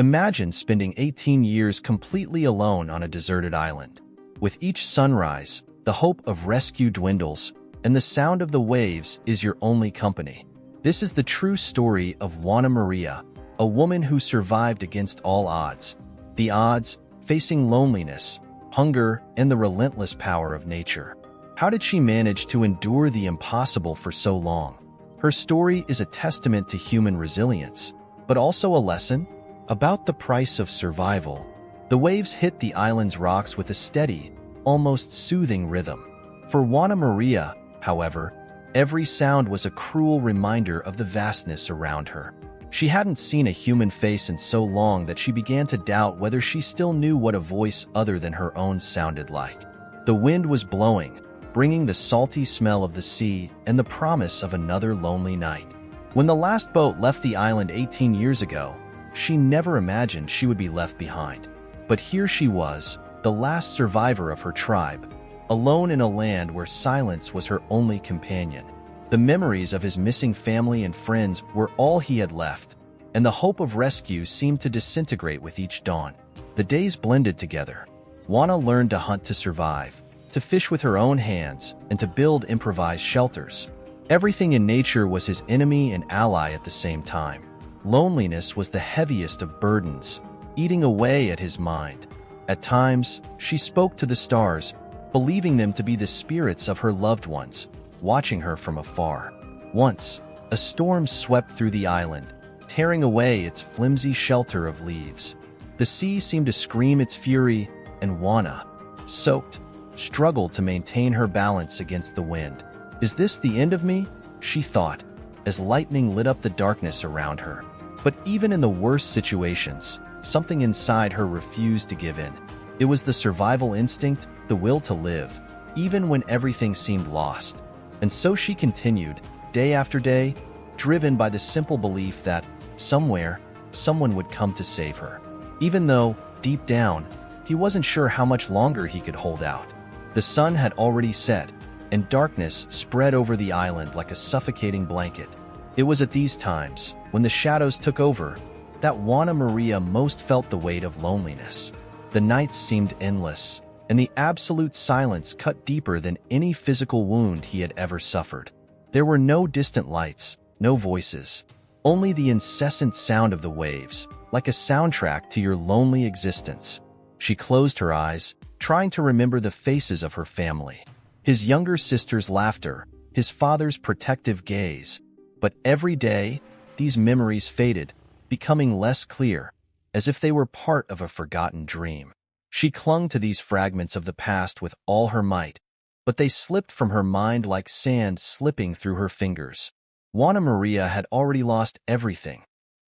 Imagine spending 18 years completely alone on a deserted island. With each sunrise, the hope of rescue dwindles, and the sound of the waves is your only company. This is the true story of Juana Maria, a woman who survived against all odds. The odds, facing loneliness, hunger, and the relentless power of nature. How did she manage to endure the impossible for so long? Her story is a testament to human resilience, but also a lesson about the price of survival. The waves hit the island's rocks with a steady, almost soothing rhythm. For Juana Maria, however, every sound was a cruel reminder of the vastness around her. She hadn't seen a human face in so long that she began to doubt whether she still knew what a voice other than her own sounded like. The wind was blowing, bringing the salty smell of the sea and the promise of another lonely night. When the last boat left the island 18 years ago, she never imagined she would be left behind. But here she was, the last survivor of her tribe, alone in a land where silence was her only companion. The memories of his missing family and friends were all he had left, and the hope of rescue seemed to disintegrate with each dawn. The days blended together. Juana learned to hunt to survive, to fish with her own hands, and to build improvised shelters. Everything in nature was his enemy and ally at the same time. Loneliness was the heaviest of burdens, eating away at his mind. At times, she spoke to the stars, believing them to be the spirits of her loved ones, watching her from afar. Once, a storm swept through the island, tearing away its flimsy shelter of leaves. The sea seemed to scream its fury, and Juana, soaked, struggled to maintain her balance against the wind. "Is this the end of me?" she thought, as lightning lit up the darkness around her. But even in the worst situations, something inside her refused to give in. It was the survival instinct, the will to live, even when everything seemed lost. And so she continued, day after day, driven by the simple belief that, somewhere, someone would come to save her. Even though, deep down, he wasn't sure how much longer he could hold out. The sun had already set, and darkness spread over the island like a suffocating blanket. It was at these times, when the shadows took over, that Juana Maria most felt the weight of loneliness. The nights seemed endless, and the absolute silence cut deeper than any physical wound he had ever suffered. There were no distant lights, no voices, only the incessant sound of the waves, like a soundtrack to your lonely existence. She closed her eyes, trying to remember the faces of her family. His younger sister's laughter, his father's protective gaze. But every day, these memories faded, becoming less clear, as if they were part of a forgotten dream. She clung to these fragments of the past with all her might, but they slipped from her mind like sand slipping through her fingers. Juana Maria had already lost everything.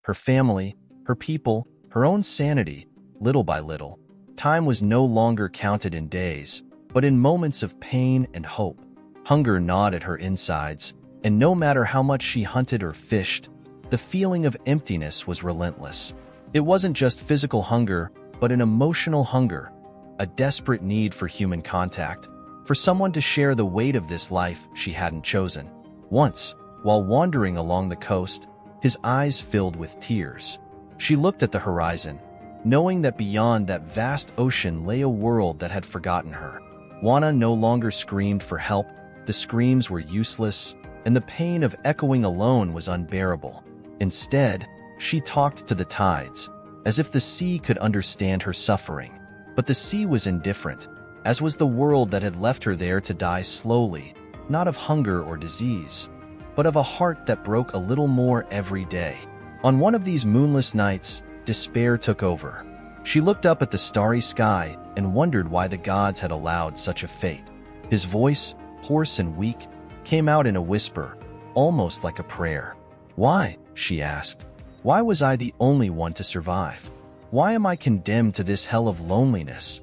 Her family, her people, her own sanity, little by little. Time was no longer counted in days, but in moments of pain and hope. Hunger gnawed at her insides, and no matter how much she hunted or fished, the feeling of emptiness was relentless. It wasn't just physical hunger, but an emotional hunger, a desperate need for human contact, for someone to share the weight of this life she hadn't chosen. Once, while wandering along the coast, his eyes filled with tears. She looked at the horizon, knowing that beyond that vast ocean lay a world that had forgotten her. Juana no longer screamed for help, the screams were useless, and the pain of echoing alone was unbearable. Instead, she talked to the tides, as if the sea could understand her suffering. But the sea was indifferent, as was the world that had left her there to die slowly, not of hunger or disease, but of a heart that broke a little more every day. On one of these moonless nights, despair took over. She looked up at the starry sky and wondered why the gods had allowed such a fate. His voice, hoarse and weak, came out in a whisper, almost like a prayer. "Why?" she asked. "Why was I the only one to survive? Why am I condemned to this hell of loneliness?"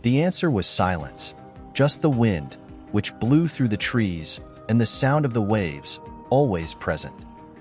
The answer was silence, just the wind, which blew through the trees, and the sound of the waves, always present.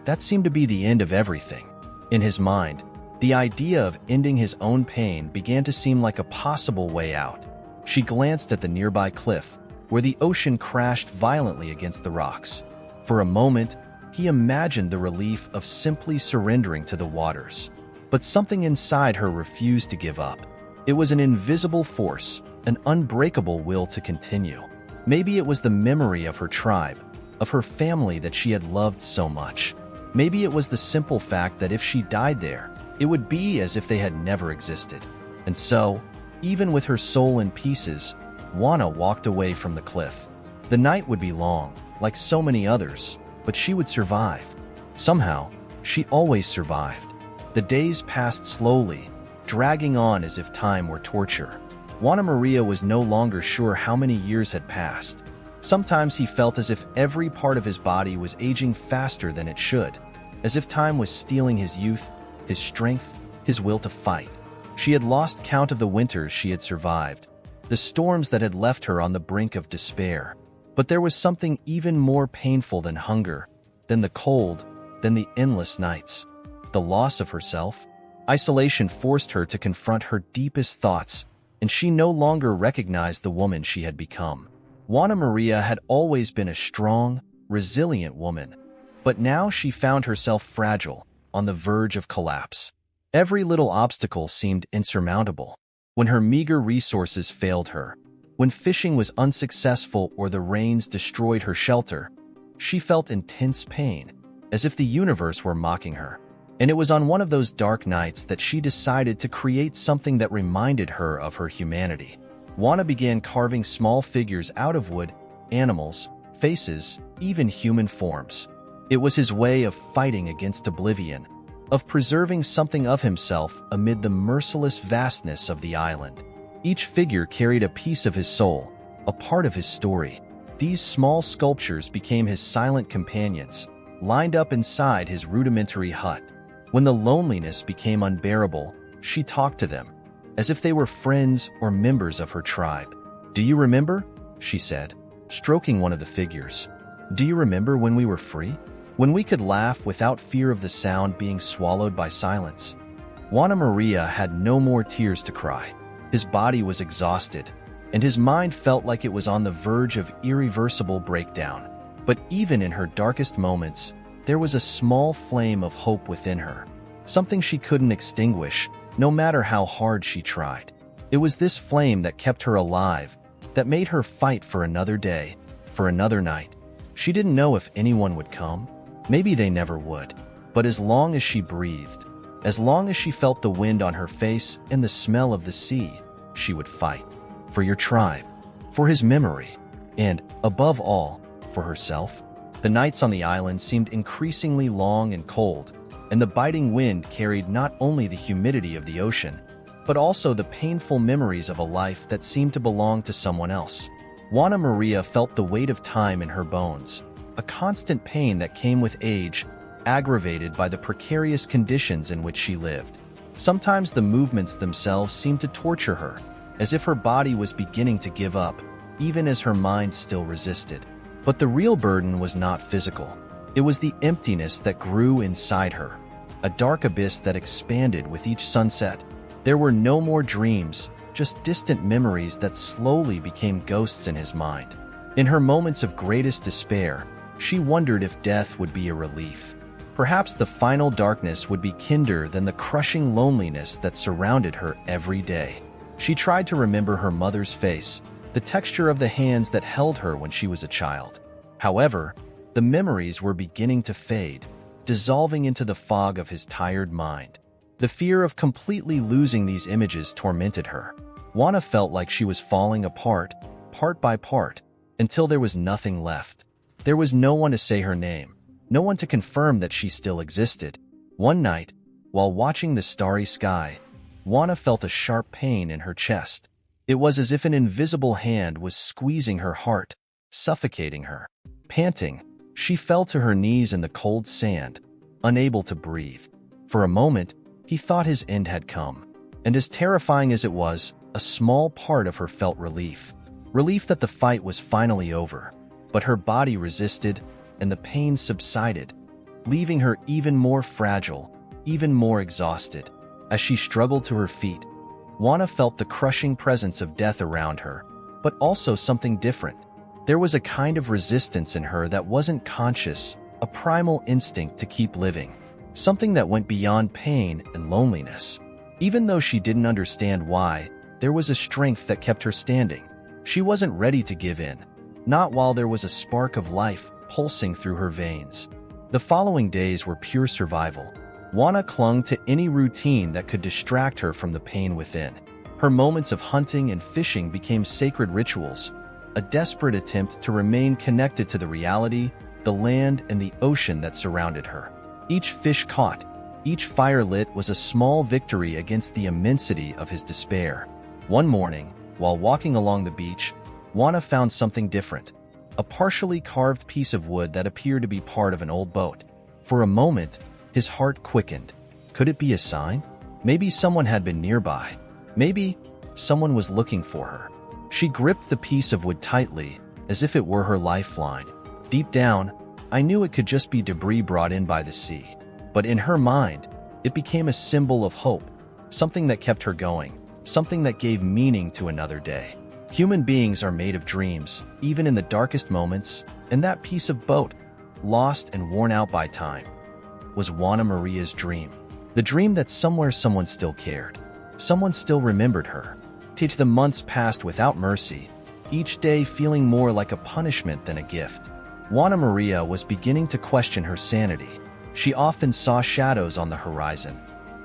That seemed to be the end of everything. In his mind, the idea of ending his own pain began to seem like a possible way out. She glanced at the nearby cliff, where the ocean crashed violently against the rocks. For a moment, he imagined the relief of simply surrendering to the waters. But something inside her refused to give up. It was an invisible force, an unbreakable will to continue. Maybe it was the memory of her tribe, of her family that she had loved so much. Maybe it was the simple fact that if she died there, it would be as if they had never existed. And so, even with her soul in pieces, Juana walked away from the cliff. The night would be long, like so many others, but she would survive. Somehow, she always survived. The days passed slowly, dragging on as if time were torture. Juana Maria was no longer sure how many years had passed. Sometimes he felt as if every part of his body was aging faster than it should, as if time was stealing his youth, his strength, his will to fight. She had lost count of the winters she had survived, the storms that had left her on the brink of despair. But there was something even more painful than hunger, than the cold, than the endless nights. The loss of herself. Isolation forced her to confront her deepest thoughts, and she no longer recognized the woman she had become. Juana Maria had always been a strong, resilient woman, but now she found herself fragile, on the verge of collapse. Every little obstacle seemed insurmountable. When her meager resources failed her, when fishing was unsuccessful or the rains destroyed her shelter, she felt intense pain, as if the universe were mocking her. And it was on one of those dark nights that she decided to create something that reminded her of her humanity. Juana began carving small figures out of wood, animals, faces, even human forms. It was his way of fighting against oblivion, of preserving something of himself amid the merciless vastness of the island. Each figure carried a piece of his soul, a part of his story. These small sculptures became his silent companions, lined up inside his rudimentary hut. When the loneliness became unbearable, she talked to them, as if they were friends or members of her tribe. "Do you remember?" she said, stroking one of the figures. "Do you remember when we were free? When we could laugh without fear of the sound being swallowed by silence?" Juana Maria had no more tears to cry. His body was exhausted, and his mind felt like it was on the verge of irreversible breakdown. But even in her darkest moments, there was a small flame of hope within her, something she couldn't extinguish, no matter how hard she tried. It was this flame that kept her alive, that made her fight for another day, for another night. She didn't know if anyone would come. Maybe they never would. But as long as she breathed, as long as she felt the wind on her face and the smell of the sea, she would fight. For your tribe, for his memory, and, above all, for herself. The nights on the island seemed increasingly long and cold, and the biting wind carried not only the humidity of the ocean, but also the painful memories of a life that seemed to belong to someone else. Juana Maria felt the weight of time in her bones, a constant pain that came with age, aggravated by the precarious conditions in which she lived. Sometimes the movements themselves seemed to torture her, as if her body was beginning to give up, even as her mind still resisted. But the real burden was not physical. It was the emptiness that grew inside her, a dark abyss that expanded with each sunset. There were no more dreams, just distant memories that slowly became ghosts in his mind. In her moments of greatest despair, she wondered if death would be a relief. Perhaps the final darkness would be kinder than the crushing loneliness that surrounded her every day. She tried to remember her mother's face, the texture of the hands that held her when she was a child. However, the memories were beginning to fade, dissolving into the fog of his tired mind. The fear of completely losing these images tormented her. Juana felt like she was falling apart, part by part, until there was nothing left. There was no one to say her name, no one to confirm that she still existed. One night, while watching the starry sky, Juana felt a sharp pain in her chest. It was as if an invisible hand was squeezing her heart, suffocating her. Panting, she fell to her knees in the cold sand, unable to breathe. For a moment, he thought his end had come, and as terrifying as it was, a small part of her felt relief. Relief that the fight was finally over. But her body resisted, and the pain subsided, leaving her even more fragile, even more exhausted. As she struggled to her feet, Juana felt the crushing presence of death around her, but also something different. There was a kind of resistance in her that wasn't conscious, a primal instinct to keep living. something that went beyond pain and loneliness. Even though she didn't understand why, there was a strength that kept her standing. She wasn't ready to give in, not while there was a spark of life pulsing through her veins. The following days were pure survival. Juana clung to any routine that could distract her from the pain within. Her moments of hunting and fishing became sacred rituals, a desperate attempt to remain connected to the reality, the land, and the ocean that surrounded her. Each fish caught, each fire lit was a small victory against the immensity of his despair. One morning, while walking along the beach, Juana found something different, a partially carved piece of wood that appeared to be part of an old boat. For a moment, his heart quickened. Could it be a sign? Maybe someone had been nearby. Maybe someone was looking for her. She gripped the piece of wood tightly, as if it were her lifeline. Deep down, I knew it could just be debris brought in by the sea. But in her mind, it became a symbol of hope, something that kept her going, something that gave meaning to another day. Human beings are made of dreams, even in the darkest moments, and that piece of boat, lost and worn out by time, was Juana Maria's dream. The dream that somewhere someone still cared. Someone still remembered her. The months passed without mercy, each day feeling more like a punishment than a gift. Juana Maria was beginning to question her sanity. She often saw shadows on the horizon,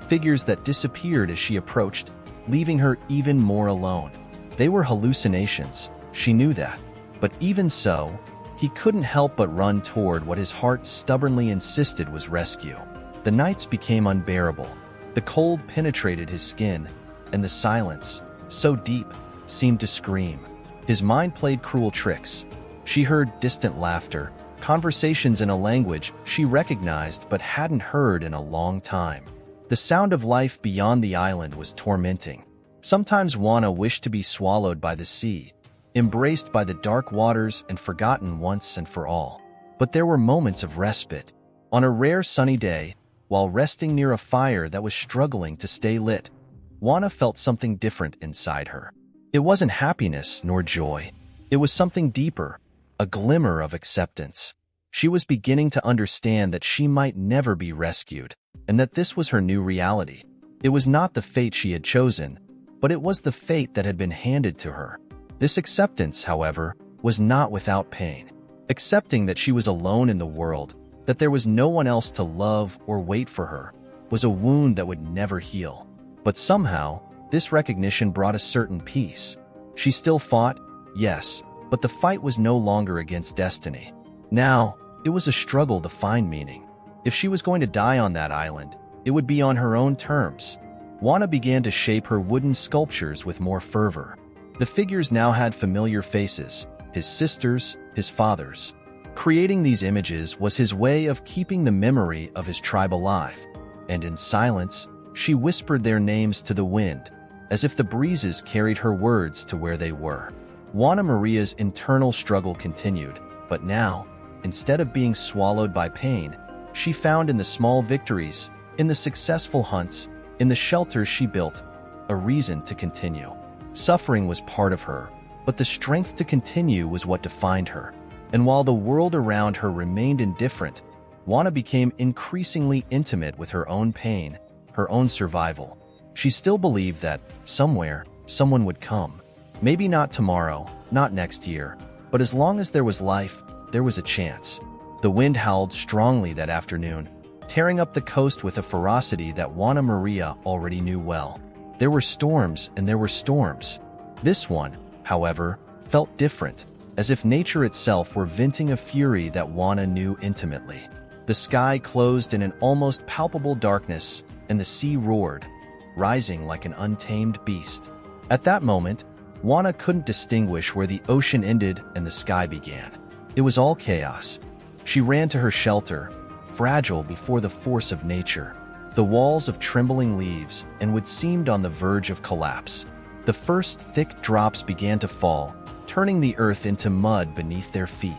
figures that disappeared as she approached, leaving her even more alone. They were hallucinations, she knew that. But even so, he couldn't help but run toward what his heart stubbornly insisted was rescue. The nights became unbearable. The cold penetrated his skin, and the silence, so deep, seemed to scream. His mind played cruel tricks. She heard distant laughter, conversations in a language she recognized but hadn't heard in a long time. The sound of life beyond the island was tormenting. Sometimes Juana wished to be swallowed by the sea, embraced by the dark waters and forgotten once and for all. But there were moments of respite. On a rare sunny day, while resting near a fire that was struggling to stay lit, Juana felt something different inside her. It wasn't happiness nor joy. It was something deeper, a glimmer of acceptance. She was beginning to understand that she might never be rescued, and that this was her new reality. It was not the fate she had chosen, but it was the fate that had been handed to her. This acceptance, however, was not without pain. Accepting that she was alone in the world, that there was no one else to love or wait for her, was a wound that would never heal. But somehow, this recognition brought a certain peace. She still fought, yes, but the fight was no longer against destiny. Now, it was a struggle to find meaning. If she was going to die on that island, it would be on her own terms. Juana began to shape her wooden sculptures with more fervor. The figures now had familiar faces, his sisters, his fathers. Creating these images was his way of keeping the memory of his tribe alive, and in silence, she whispered their names to the wind, as if the breezes carried her words to where they were. Juana Maria's internal struggle continued, but now, instead of being swallowed by pain, she found in the small victories, in the successful hunts, in the shelters she built, a reason to continue. Suffering was part of her, but the strength to continue was what defined her. And while the world around her remained indifferent, Juana became increasingly intimate with her own pain, her own survival. She still believed that, somewhere, someone would come. Maybe not tomorrow, not next year, but as long as there was life, there was a chance. The wind howled strongly that afternoon, tearing up the coast with a ferocity that Juana Maria already knew well. There were storms and there were storms. This one, however, felt different, as if nature itself were venting a fury that Juana knew intimately. The sky closed in an almost palpable darkness, and the sea roared, rising like an untamed beast. At that moment, Juana couldn't distinguish where the ocean ended and the sky began. It was all chaos. She ran to her shelter, fragile before the force of nature, the walls of trembling leaves, and what seemed on the verge of collapse. The first thick drops began to fall, turning the earth into mud beneath their feet.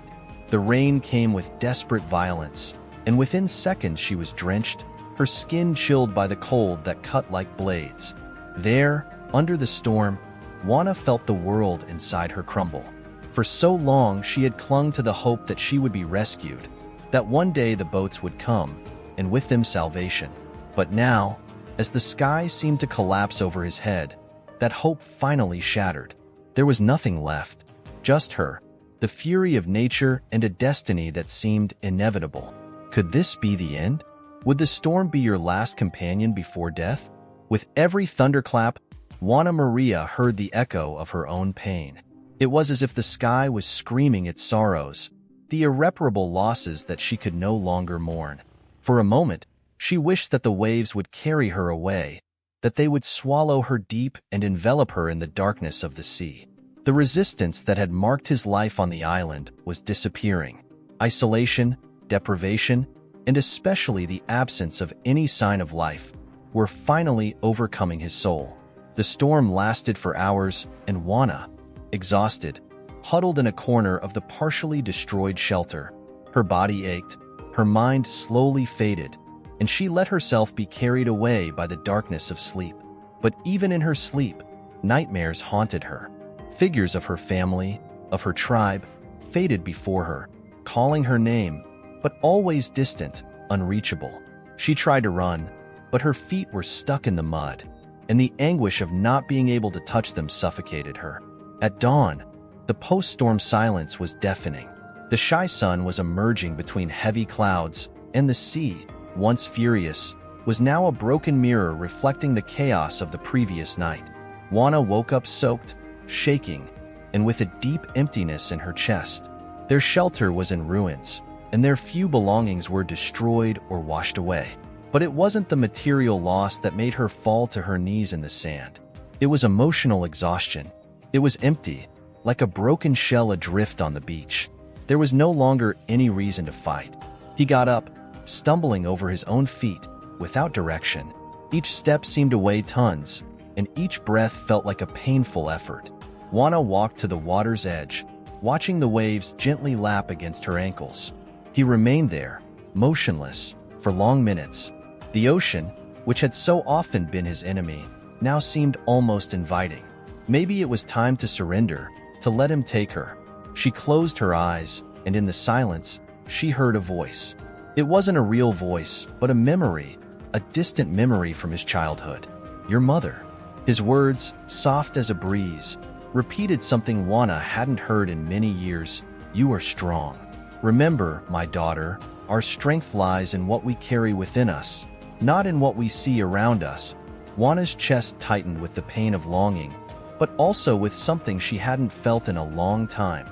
The rain came with desperate violence, and within seconds she was drenched, her skin chilled by the cold that cut like blades. There, under the storm, Juana felt the world inside her crumble. For so long she had clung to the hope that she would be rescued, that one day the boats would come, and with them salvation. But now, as the sky seemed to collapse over his head, that hope finally shattered. There was nothing left, just her, the fury of nature, and a destiny that seemed inevitable. Could this be the end? Would the storm be your last companion before death? With every thunderclap, Juana Maria heard the echo of her own pain. It was as if the sky was screaming its sorrows, the irreparable losses that she could no longer mourn. For a moment, she wished that the waves would carry her away, that they would swallow her deep and envelop her in the darkness of the sea. The resistance that had marked his life on the island was disappearing. Isolation, deprivation, and especially the absence of any sign of life were finally overcoming his soul. The storm lasted for hours, and Juana, exhausted, huddled in a corner of the partially destroyed shelter. Her body ached, her mind slowly faded, and she let herself be carried away by the darkness of sleep. But even in her sleep, nightmares haunted her. Figures of her family, of her tribe, faded before her, calling her name, but always distant, unreachable. She tried to run, but her feet were stuck in the mud, and the anguish of not being able to touch them suffocated her. At dawn, the post-storm silence was deafening. The shy sun was emerging between heavy clouds, and the sea, once furious, was now a broken mirror reflecting the chaos of the previous night. Juana woke up soaked, shaking, and with a deep emptiness in her chest. Their shelter was in ruins, and their few belongings were destroyed or washed away. But it wasn't the material loss that made her fall to her knees in the sand. It was emotional exhaustion. It was empty, like a broken shell adrift on the beach. There was no longer any reason to fight. He got up, stumbling over his own feet, without direction. Each step seemed to weigh tons, and each breath felt like a painful effort. Juana walked to the water's edge, watching the waves gently lap against her ankles. He remained there, motionless, for long minutes. The ocean, which had so often been his enemy, now seemed almost inviting. Maybe it was time to surrender, to let him take her. She closed her eyes, and in the silence, she heard a voice. It wasn't a real voice, but a memory, a distant memory from his childhood. Your mother. His words, soft as a breeze, repeated something Juana hadn't heard in many years. You are strong. Remember, my daughter, our strength lies in what we carry within us, not in what we see around us. Juana's chest tightened with the pain of longing, but also with something she hadn't felt in a long time.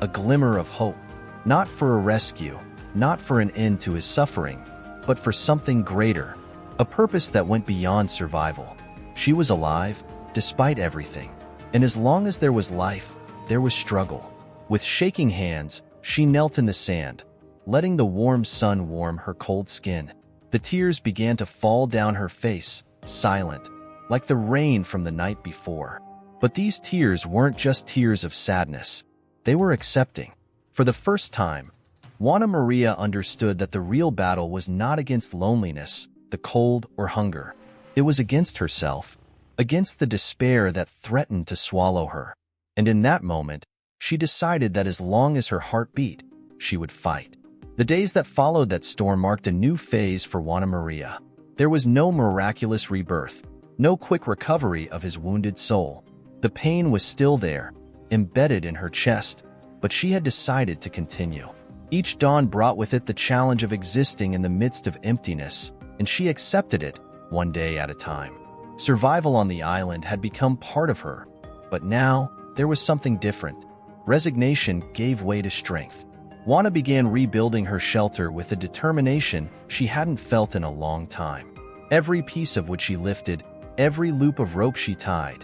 A glimmer of hope. Not for a rescue, not for an end to his suffering, but for something greater. A purpose that went beyond survival. She was alive, despite everything. And as long as there was life, there was struggle. With shaking hands, she knelt in the sand, letting the warm sun warm her cold skin. The tears began to fall down her face, silent, like the rain from the night before. But these tears weren't just tears of sadness. They were accepting. For the first time, Juana Maria understood that the real battle was not against loneliness, the cold, or hunger. It was against herself, against the despair that threatened to swallow her. And in that moment, she decided that as long as her heart beat, she would fight. The days that followed that storm marked a new phase for Juana Maria. There was no miraculous rebirth, no quick recovery of his wounded soul. The pain was still there, embedded in her chest, but she had decided to continue. Each dawn brought with it the challenge of existing in the midst of emptiness, and she accepted it, one day at a time. Survival on the island had become part of her, but now there was something different. Resignation gave way to strength. Juana began rebuilding her shelter with a determination she hadn't felt in a long time. Every piece of wood she lifted, every loop of rope she tied.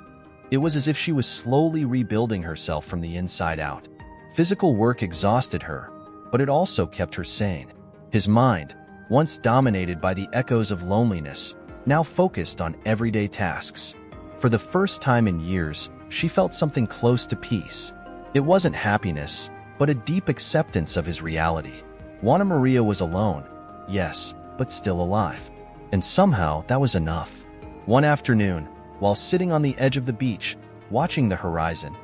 It was as if she was slowly rebuilding herself from the inside out. Physical work exhausted her, but it also kept her sane. His mind, once dominated by the echoes of loneliness, now focused on everyday tasks. For the first time in years, she felt something close to peace. It wasn't happiness, but a deep acceptance of his reality. Juana Maria was alone, yes, but still alive. And somehow that was enough. One afternoon, while sitting on the edge of the beach, watching the horizon,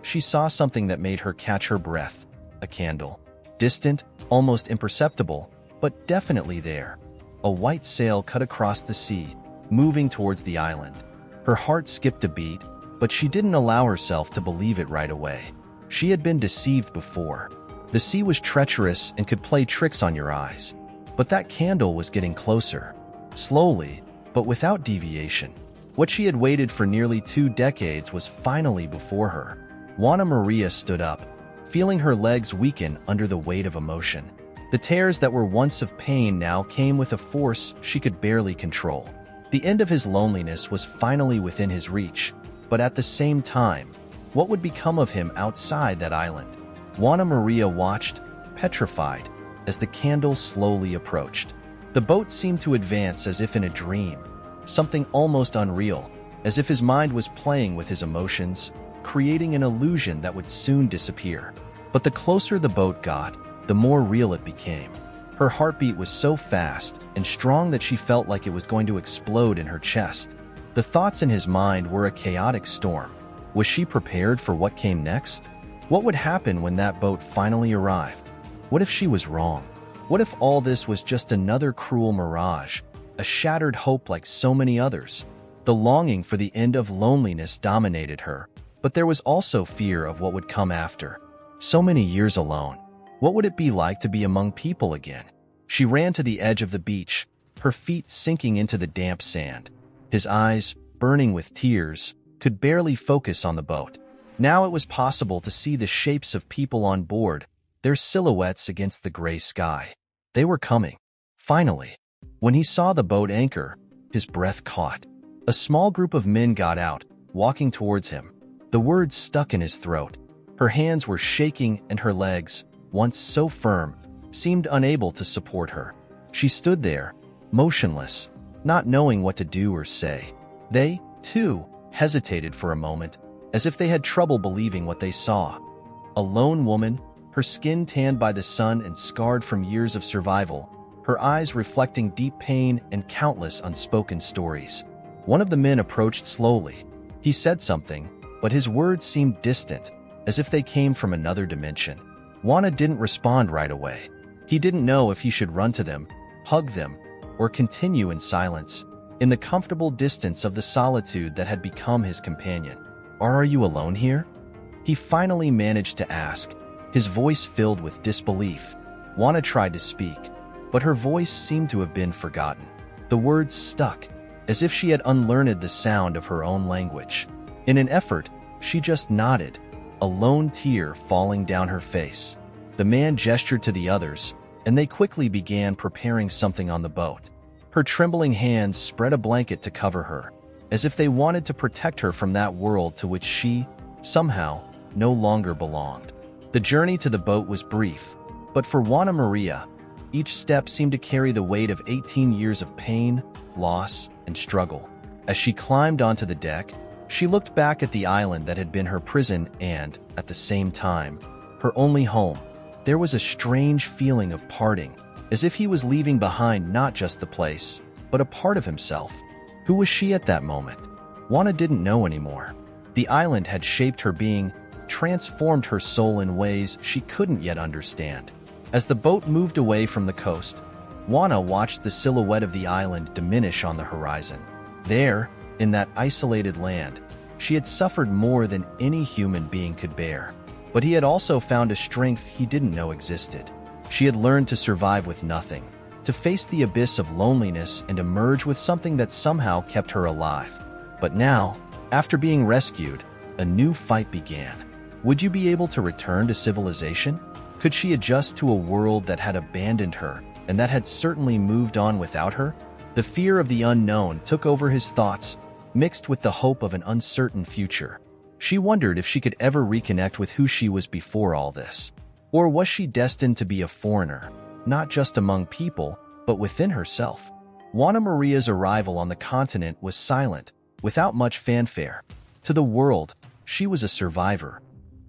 she saw something that made her catch her breath. A candle. Distant, almost imperceptible, but definitely there. a white sail cut across the sea, moving towards the island. Her heart skipped a beat, but she didn't allow herself to believe it right away. She had been deceived before. The sea was treacherous and could play tricks on your eyes. But that candle was getting closer, slowly, but without deviation. What she had waited for nearly 2 decades was finally before her. Juana Maria stood up, feeling her legs weaken under the weight of emotion. The tears that were once of pain now came with a force she could barely control. The end of his loneliness was finally within his reach, but at the same time, what would become of him outside that island? Juana Maria watched, petrified, as the candle slowly approached. The boat seemed to advance as if in a dream, something almost unreal, as if his mind was playing with his emotions, creating an illusion that would soon disappear. But the closer the boat got, the more real it became. Her heartbeat was so fast and strong that she felt like it was going to explode in her chest. The thoughts in his mind were a chaotic storm. Was she prepared for what came next? What would happen when that boat finally arrived? What if she was wrong? What if all this was just another cruel mirage, a shattered hope like so many others? The longing for the end of loneliness dominated her, but there was also fear of what would come after. So many years alone. What would it be like to be among people again? She ran to the edge of the beach, her feet sinking into the damp sand. His eyes, burning with tears, could barely focus on the boat. Now it was possible to see the shapes of people on board, their silhouettes against the gray sky. They were coming. Finally, when he saw the boat anchor, his breath caught. A small group of men got out, walking towards him. The words stuck in his throat. Her hands were shaking and her legs, once so firm, seemed unable to support her. She stood there, motionless, not knowing what to do or say. They, too, hesitated for a moment, as if they had trouble believing what they saw. A lone woman, her skin tanned by the sun and scarred from years of survival, her eyes reflecting deep pain and countless unspoken stories. One of the men approached slowly. He said something, but his words seemed distant, as if they came from another dimension. Juana didn't respond right away. He didn't know if he should run to them, hug them, or continue in silence, in the comfortable distance of the solitude that had become his companion. "Are you alone here?" He finally managed to ask, his voice filled with disbelief. Juana tried to speak, but her voice seemed to have been forgotten. The words stuck, as if she had unlearned the sound of her own language. In an effort, she just nodded, a lone tear falling down her face. The man gestured to the others, and they quickly began preparing something on the boat. Her trembling hands spread a blanket to cover her, as if they wanted to protect her from that world to which she, somehow, no longer belonged. The journey to the boat was brief, but for Juana Maria, each step seemed to carry the weight of 18 years of pain, loss, and struggle. As she climbed onto the deck, she looked back at the island that had been her prison and, at the same time, her only home. There was a strange feeling of parting, as if he was leaving behind not just the place, but a part of himself. Who was she at that moment? Juana didn't know anymore. The island had shaped her being, transformed her soul in ways she couldn't yet understand. As the boat moved away from the coast, Juana watched the silhouette of the island diminish on the horizon. There, in that isolated land, she had suffered more than any human being could bear. But he had also found a strength he didn't know existed. She had learned to survive with nothing, to face the abyss of loneliness and emerge with something that somehow kept her alive. But now, after being rescued, a new fight began. Would you be able to return to civilization? Could she adjust to a world that had abandoned her and that had certainly moved on without her? The fear of the unknown took over his thoughts, mixed with the hope of an uncertain future. She wondered if she could ever reconnect with who she was before all this. Or was she destined to be a foreigner, not just among people, but within herself? Juana Maria's arrival on the continent was silent, without much fanfare. To the world, she was a survivor,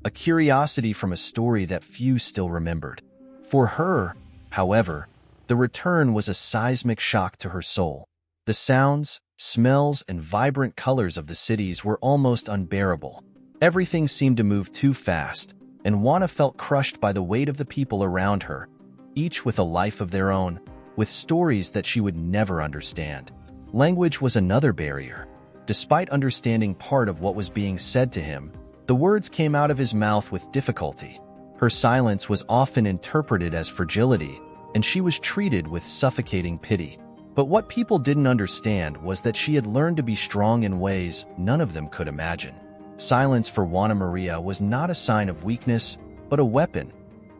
a curiosity from a story that few still remembered. For her, however, the return was a seismic shock to her soul. The sounds, smells, and vibrant colors of the cities were almost unbearable. Everything seemed to move too fast, and Juana felt crushed by the weight of the people around her, each with a life of their own, with stories that she would never understand. Language was another barrier. Despite understanding part of what was being said to him, the words came out of his mouth with difficulty. Her silence was often interpreted as fragility, and she was treated with suffocating pity. But what people didn't understand was that she had learned to be strong in ways none of them could imagine. Silence for Juana Maria was not a sign of weakness, but a weapon,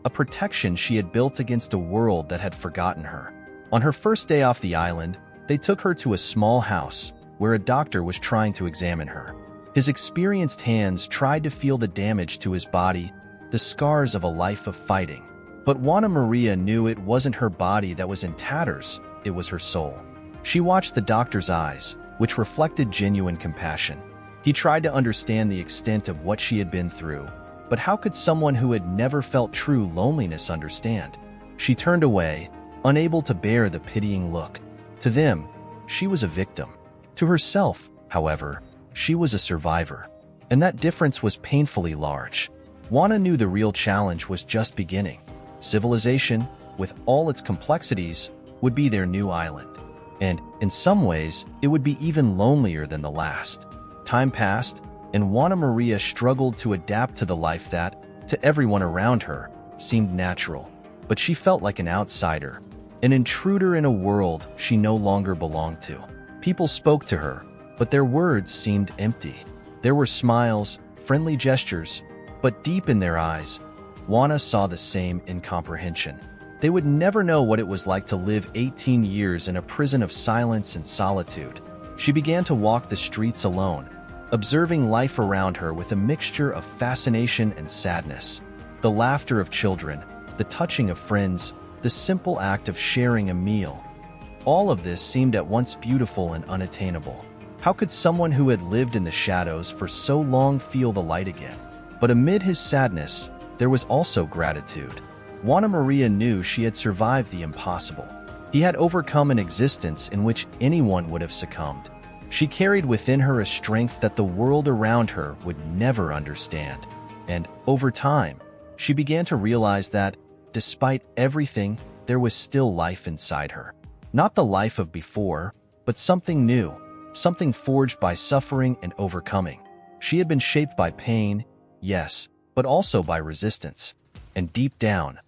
a protection she had built against a world that had forgotten her. On her first day off the island, they took her to a small house where a doctor was trying to examine her. His experienced hands tried to feel the damage to his body, the scars of a life of fighting. But Juana Maria knew it wasn't her body that was in tatters, it was her soul. She watched the doctor's eyes, which reflected genuine compassion. He tried to understand the extent of what she had been through, but how could someone who had never felt true loneliness understand? She turned away, unable to bear the pitying look. To them, she was a victim. To herself, however, she was a survivor. And that difference was painfully large. Juana knew the real challenge was just beginning. Civilization, with all its complexities, would be their new island. And, in some ways, it would be even lonelier than the last. Time passed, and Juana Maria struggled to adapt to the life that, to everyone around her, seemed natural. But she felt like an outsider, an intruder in a world she no longer belonged to. People spoke to her, but their words seemed empty. There were smiles, friendly gestures, but deep in their eyes, Juana saw the same incomprehension. They would never know what it was like to live 18 years in a prison of silence and solitude. She began to walk the streets alone, observing life around her with a mixture of fascination and sadness. The laughter of children, the touching of friends, the simple act of sharing a meal. All of this seemed at once beautiful and unattainable. How could someone who had lived in the shadows for so long feel the light again? But amid his sadness, there was also gratitude. Juana Maria knew she had survived the impossible. He had overcome an existence in which anyone would have succumbed. She carried within her a strength that the world around her would never understand. And, over time, she began to realize that, despite everything, there was still life inside her. Not the life of before, but something new, something forged by suffering and overcoming. She had been shaped by pain, yes, but also by resistance. And deep down,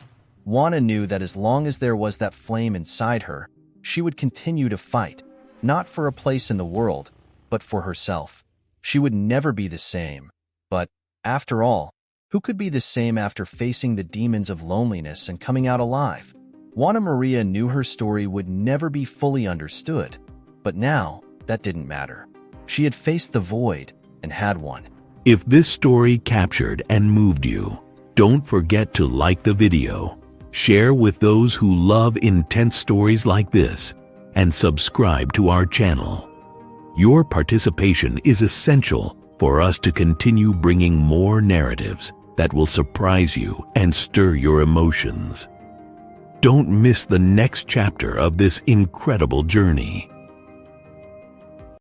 Juana knew that as long as there was that flame inside her, she would continue to fight, not for a place in the world, but for herself. She would never be the same. But, after all, who could be the same after facing the demons of loneliness and coming out alive? Juana Maria knew her story would never be fully understood, but now, that didn't matter. She had faced the void and had one. If this story captured and moved you, don't forget to like the video, share with those who love intense stories like this, and subscribe to our channel. Your participation is essential for us to continue bringing more narratives that will surprise you and stir your emotions. Don't miss the next chapter of this incredible journey.